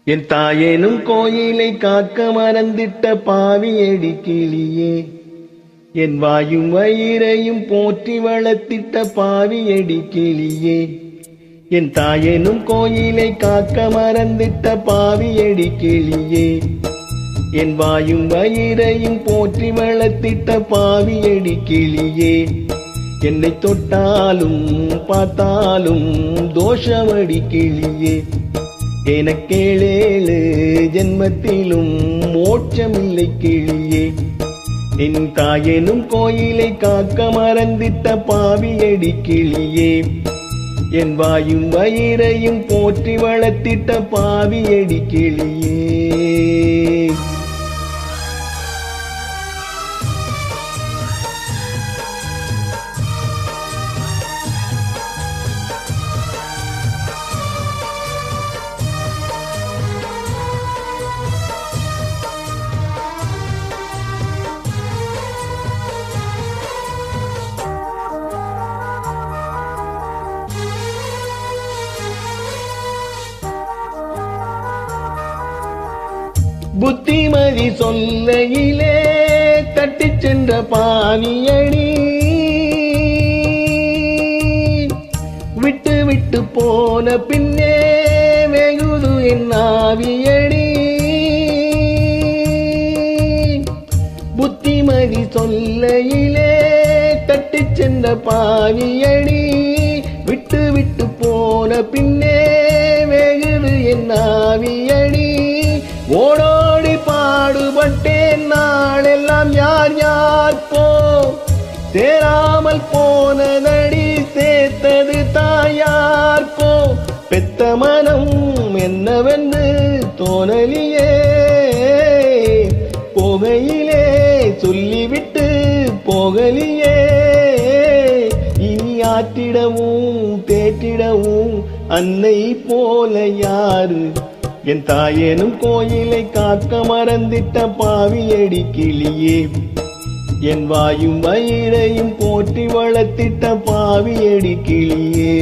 என் தாயேனும் கோயிலை காக்க மறந்திட்ட பாவியடி கிளியே, என் வாயும் வயிறையும் போற்றி வளர்த்திட்ட பாவியடி கிளியே. என் தாயேனும் கோயிலை காக்க மறந்திட்ட பாவியடி கிளியே, என் வாயும் வயிறையும் போற்றி வளர்த்திட்ட பாவியடி கிளியே. என்னை தொட்டாலும் பார்த்தாலும் தோஷமடி கிளியே, எனக்கேழேழு ஜென்மத்திலும் மோட்சமில்லை கிளியே. என் தாயெனும் கோயிலை காக்க மறந்திட்ட பாவியடி கிளியே, என் வாயும் வயிறையும் போற்றி வளர்த்திட்ட பாவியடி கிளியே. புத்திமதி சொல்லையிலே தட்டிச் சென்ற பாவியடி, விட்டு விட்டு போன பின்னே வெகுது என் ஆவியடி. புத்திமதி சொல்லையிலே தட்டிச் சென்ற பாவியடி, விட்டு விட்டு போன பின்னே வெகுது என் ஆவியடி. ஓடோடி பாடுபட்டேன் நாளெல்லாம் யார் யார்க்கோ, சேராமல் போனதடி சேர்த்தது தாயார்க்கோ. பெத்த மனம் என்னவென்று தோணலியே, போகையிலே சொல்லிவிட்டு போகலியே. இனி ஆற்றிடவும் தேற்றிடவும் அன்னை போல யாரு, என் தாயேனும் கோயிலை காக்க மறந்திட்ட பாவியடி கிளியே, என் வாயும் வயிறையும் போற்றி வளர்த்திட்ட பாவியடி கிளியே.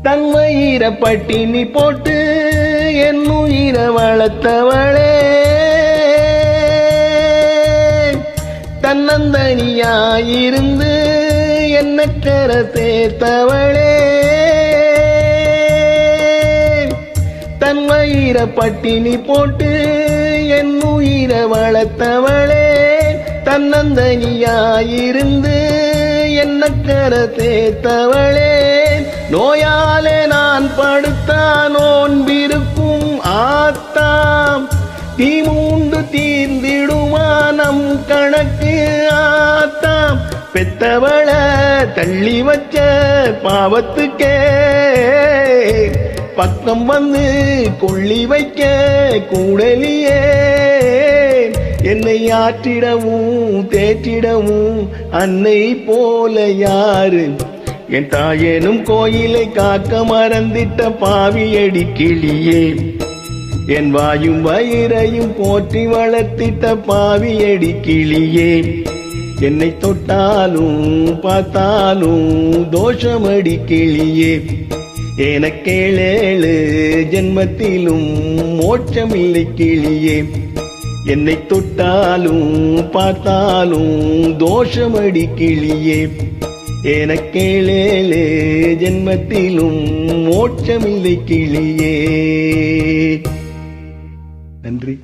தன் வயிற பட்டினி போட்டு என் உயிர வளர்த்தவளே, தன்னந்தனியாயிருந்து என்ன கர சேர்த்தவளே. தன் வயிற பட்டினி போட்டு என் உயிர வளர்த்தவளே, தன்னந்தனியாயிருந்து என்ன கர சேர்த்தவளே. நோயாலே நான் படுத்தா நோன்பிருக்கும் ஆத்தாம், தீமூண்டு தீர்ந்திடுமா நம் கணக்கு ஆத்தாம். பெத்தவள தள்ளி வச்ச பாவத்துக்கே பக்கம் வந்து கொள்ளி வைக்க கூடலியே. என்னை ஆற்றிடவும் தேற்றிடவும் அன்னை போல யாரு, என் தாயேனும் கோயிலை காக்க மறந்திட்ட பாவியடி கிளியே, என் வாயும் வயிறையும் போற்றி வளர்த்திட்ட பாவியடி கிளியே. என்னை தொட்டாலும் பார்த்தாலும் தோஷமடி கிளியே, எனக்கேழேழு ஜென்மத்திலும் மோட்சமில்லை கிளியே. என்னை தொட்டாலும் பார்த்தாலும் தோஷமடி கிளியே, எனக்கேழேழு ஜென்மத்திலும் மோட்சமில்லை கிளியே. நன்றி.